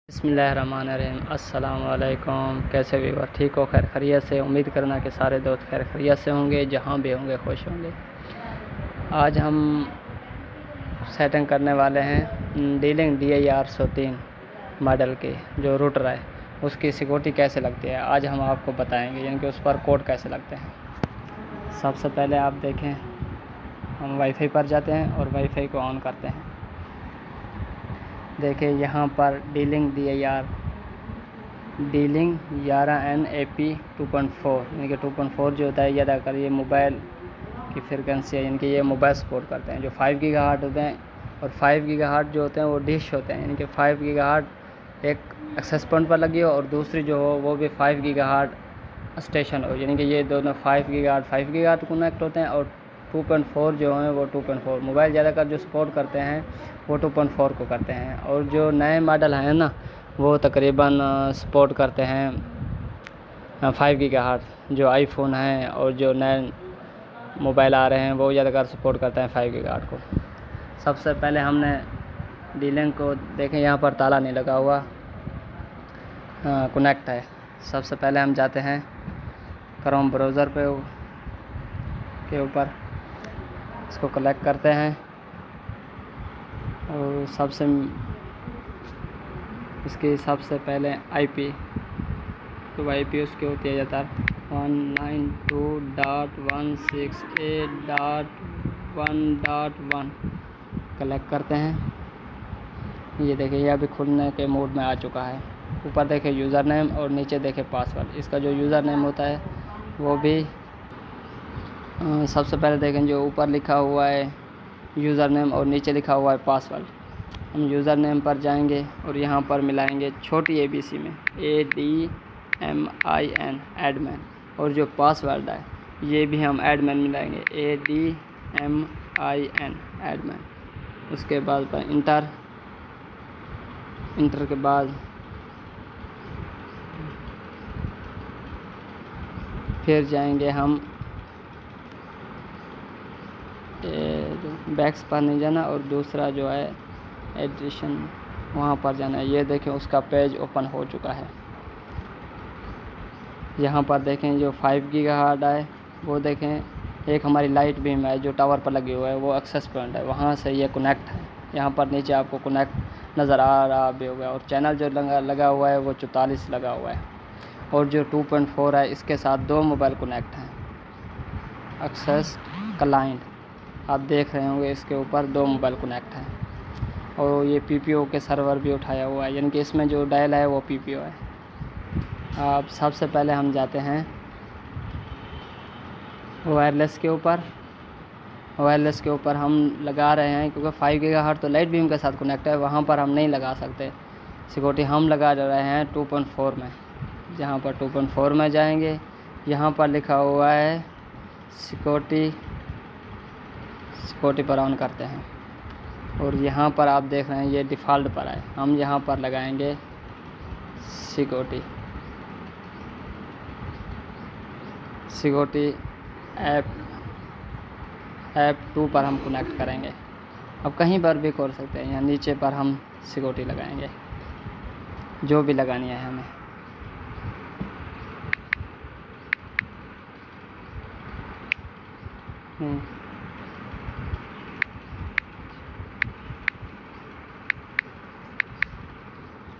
बिस्मिल्लाहिर्रहमानिर्रहीम। अस्सलाम वालेकुम। कैसे भी हो? ठीक हो? खैर खैरियत से? उम्मीद करना कि सारे दोस्त खैर खैरियत से होंगे, जहाँ भी होंगे खुश होंगे। आज हम सेटिंग करने वाले हैं डीलिंग DIR 103 मॉडल की जो रूटर है उसकी सिक्योरिटी कैसे लगती है, आज हम आपको बताएंगे, यानी कि उस पर कोड कैसे लगते हैं। सबसे पहले आप देखें, हम वाईफाई पर जाते हैं और वाईफाई को ऑन करते हैं। देखिए यहाँ पर डीलिंग NAP 2.4 यानी कि 2.4 जो होता है ये अदा कर, ये मोबाइल की फ्रिक्वेंसी है, यानी कि ये मोबाइल सपोर्ट करते हैं। जो 5 गीगाहर्ट्ज़ होते हैं और 5 गीगाहर्ट्ज़ जो होते हैं वो डिश होते हैं, यानी कि 5 गीगाहर्ट्ज़ एक एक्सेस पॉइंट पर लगी हो और दूसरी जो हो वो भी 5 गीगाहर्ट्ज़ स्टेशन हो, यानी कि ये दोनों 5 गीगाहर्ट्ज़ कनेक्ट होते हैं। और 2.4 जो हैं वो 2.4 मोबाइल ज़्यादातर जो सपोर्ट करते हैं वो 2.4 को करते हैं। और जो नए मॉडल हैं ना वो तकरीबन सपोर्ट करते हैं 5 गीगाहर्ट्ज़। जो आईफोन हैं और जो नए मोबाइल आ रहे हैं वो ज़्यादातर सपोर्ट करते हैं 5 गीगाहर्ट्ज़ को। सबसे पहले हमने डीलिंग को देखें, यहाँ पर ताला नहीं लगा हुआ, कनेक्ट है। सबसे पहले हम जाते हैं क्रोम ब्राउज़र पे के ऊपर, इसको कलेक्ट करते हैं और इसकी सबसे पहले IP, तो IP उसकी होती है ज़्यादातर 192.168.1.1 कलेक्ट करते हैं। ये देखिए ये अभी खुलने के मोड में आ चुका है। ऊपर देखें यूज़र नेम और नीचे देखें पासवर्ड। इसका जो यूज़र नेम होता है वो भी सबसे पहले देखें जो ऊपर लिखा हुआ है यूज़र नेम और नीचे लिखा हुआ है पासवर्ड। हम यूज़र नेम पर जाएंगे और यहाँ पर मिलाएंगे छोटी ABC में ADMIN एडमिन, और जो पासवर्ड है ये भी हम एडमिन मिलाएंगे ADMIN एडमिन। उसके बाद पर इंटर के बाद फिर जाएंगे हम बैक्स पर नहीं जाना और दूसरा जो है एडिशन वहाँ पर जाना है। ये देखें उसका पेज ओपन हो चुका है। यहाँ पर देखें जो 5 गीगाहर्ट्ज़ है वो देखें, एक हमारी लाइट बीम है जो टावर पर लगी हुआ है वो एक्सेस पॉइंट है, वहाँ से ये कनेक्ट है। यहाँ पर नीचे आपको कनेक्ट नज़र आ रहा भी होगा। और चैनल जो लगा हुआ है वो 44 लगा हुआ है। और जो 2.4 है इसके साथ 2 मोबाइल कनेक्ट हैं। एक्सेस क्लाइंट आप देख रहे होंगे, इसके ऊपर 2 मोबाइल कनेक्ट हैं। और ये PPO के सर्वर भी उठाया हुआ है, यानी कि इसमें जो डायल है वो PPO है। अब सबसे पहले हम जाते हैं वायरलेस के ऊपर। वायरलेस के ऊपर हम लगा रहे हैं क्योंकि 5 गीगाहर्ट्ज़ तो लाइट बीम के साथ कनेक्ट है, वहाँ पर हम नहीं लगा सकते सिक्योरिटी। हम लगा रहे हैं 2.4 में। जहाँ पर 2.4 में जाएंगे यहाँ पर लिखा हुआ है सिक्योरिटी पर ऑन करते हैं। और यहाँ पर आप देख रहे हैं ये डिफ़ॉल्ट पर है, हम यहाँ पर लगाएंगे सिक्योरिटी ऐप 2 पर हम कनेक्ट करेंगे। अब कहीं पर भी कर सकते हैं, यहाँ नीचे पर हम सिक्योरिटी लगाएंगे जो भी लगानी है हमें।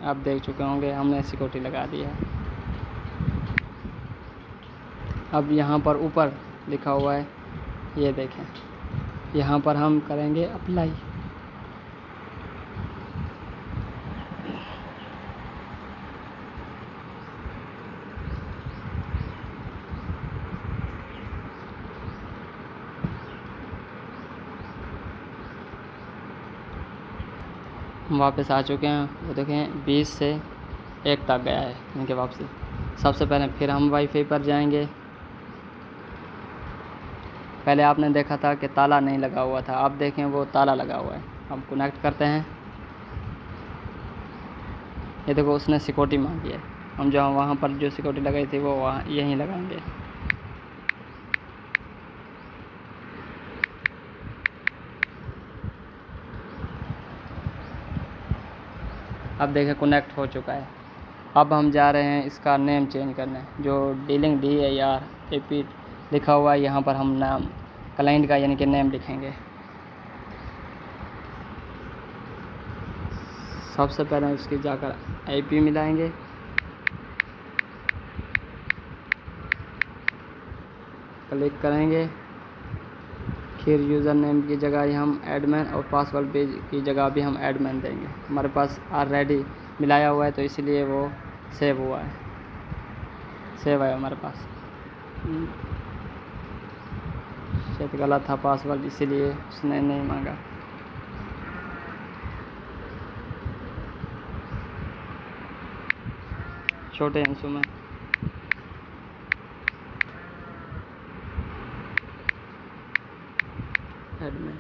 आप देख चुके होंगे हमने सिक्योरिटी लगा दी है। अब यहाँ पर ऊपर लिखा हुआ है, ये देखें, यहाँ पर हम करेंगे अप्लाई। हम वापस आ चुके हैं, वो देखें 20 से 1 तक गया है, यानी कि वापसी। सबसे पहले फिर हम वाईफाई पर जाएंगे। पहले आपने देखा था कि ताला नहीं लगा हुआ था, अब देखें वो ताला लगा हुआ है। हम कनेक्ट करते हैं। ये देखो उसने सिक्योरिटी मांगी है, हम जहाँ वहाँ पर जो सिक्योरिटी लगाई थी वो वहाँ यहीं लगाएंगे। अब देखें कनेक्ट हो चुका है। अब हम जा रहे हैं इसका नेम चेंज करने, जो डीलिंग DIR AP लिखा हुआ है यहाँ पर हम नाम क्लाइंट का यानी कि नेम लिखेंगे। सबसे पहले उसकी जाकर IP मिलाएंगे, क्लिक करेंगे, फिर यूज़र नेम की जगह हम एडमिन और पासवर्ड की जगह भी हम एडमिन देंगे। हमारे पास ऑलरेडी मिलाया हुआ है तो इसलिए वो सेव हुआ है, सेव है हमारे पास। शायद गलत था पासवर्ड इसीलिए उसने नहीं मांगा। छोटे अंशों में एडमिन,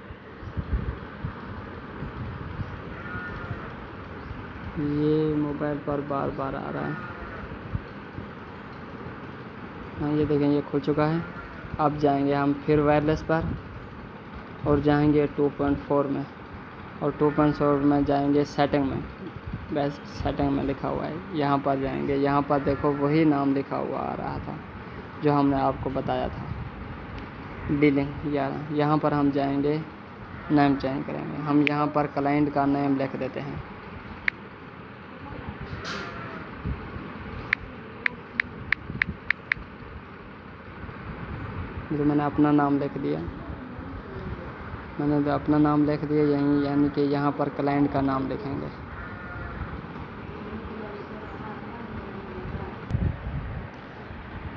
ये मोबाइल पर बार बार आ रहा है। हाँ ये देखें ये खुल चुका है। अब जाएंगे हम फिर वायरलेस पर और जाएंगे 2.4 में, और 2.4 में जाएंगे सेटिंग में, बेस्ट सेटिंग में लिखा हुआ है, यहाँ पर जाएंगे। यहाँ पर देखो वही नाम लिखा हुआ आ रहा था जो हमने आपको बताया था, डीलिंग 11। यहाँ पर हम जाएंगे, नेम चेंज करेंगे। हम यहाँ पर क्लाइंट का नेम लिख देते हैं। जो मैंने अपना नाम लिख दिया, मैंने तो अपना नाम लिख दिया यहीं, यानी कि यहाँ पर क्लाइंट का नाम लिखेंगे।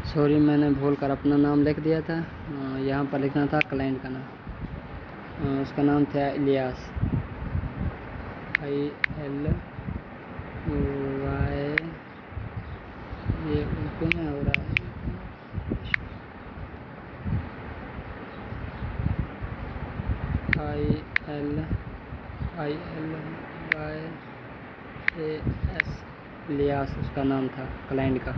सॉरी मैंने भूल कर अपना नाम लिख दिया था, यहाँ पर लिखना था क्लाइंट का नाम। उसका नाम था इलियास, ILY, ये उनको में हो रहा है, ILYAS, इलियास उसका नाम था क्लाइंट का।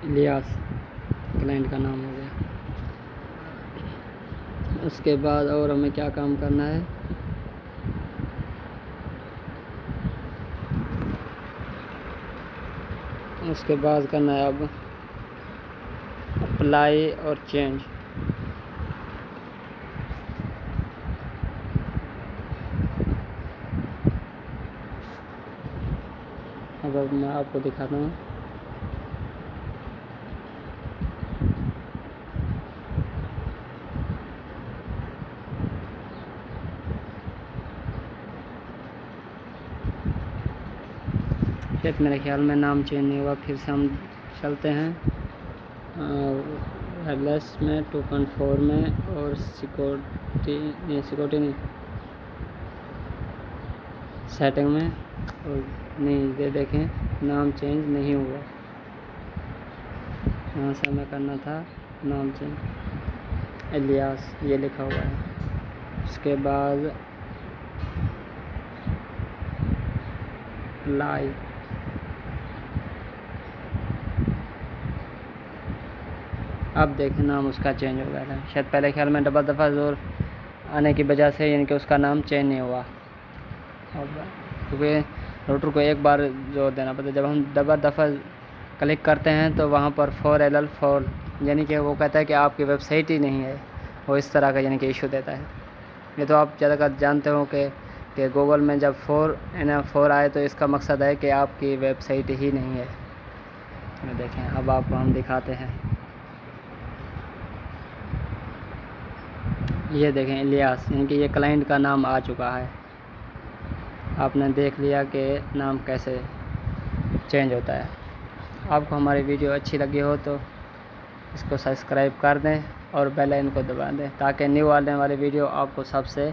इलियास क्लाइंट का नाम हो गया। उसके बाद और हमें क्या काम करना है, उसके बाद करना है अब अप्लाई और चेंज। अब मैं आपको दिखाता हूँ। शायद मेरे ख्याल में नाम चेंज नहीं हुआ। फिर से हम चलते हैं वायरलेस में 2.4 में और सिक्योरिटी नहीं, सेटिंग में, और नहीं ये देखें नाम चेंज नहीं हुआ। यहाँ से हमें करना था नाम चेंज, इलियास ये लिखा हुआ है। उसके बाद अप्लाई, अब देखें नाम उसका चेंज हो गया था। शायद पहले ख्याल में डबल दफ़ा जोर आने की वजह से यानी कि उसका नाम चेंज नहीं हुआ। क्योंकि रूटर को एक बार जोर देना पड़ता है। जब हम डबल दफ़ा क्लिक करते हैं तो वहाँ पर 4LL4 यानी कि वो कहता है कि आपकी वेबसाइट ही नहीं है, वो इस तरह का यानी कि इशू देता है। ये तो आप ज़्यादातर जानते हो कि गूगल में जब 4 आए तो इसका मकसद है कि आपकी वेबसाइट ही नहीं है। देखें अब आपको हम दिखाते हैं, ये देखें इलियास यानी कि ये क्लाइंट का नाम आ चुका है। आपने देख लिया कि नाम कैसे चेंज होता है। आपको हमारी वीडियो अच्छी लगी हो तो इसको सब्सक्राइब कर दें और बेल आइकन को दबा दें ताकि न्यू आने वाली वीडियो आपको सबसे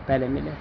पहले मिले।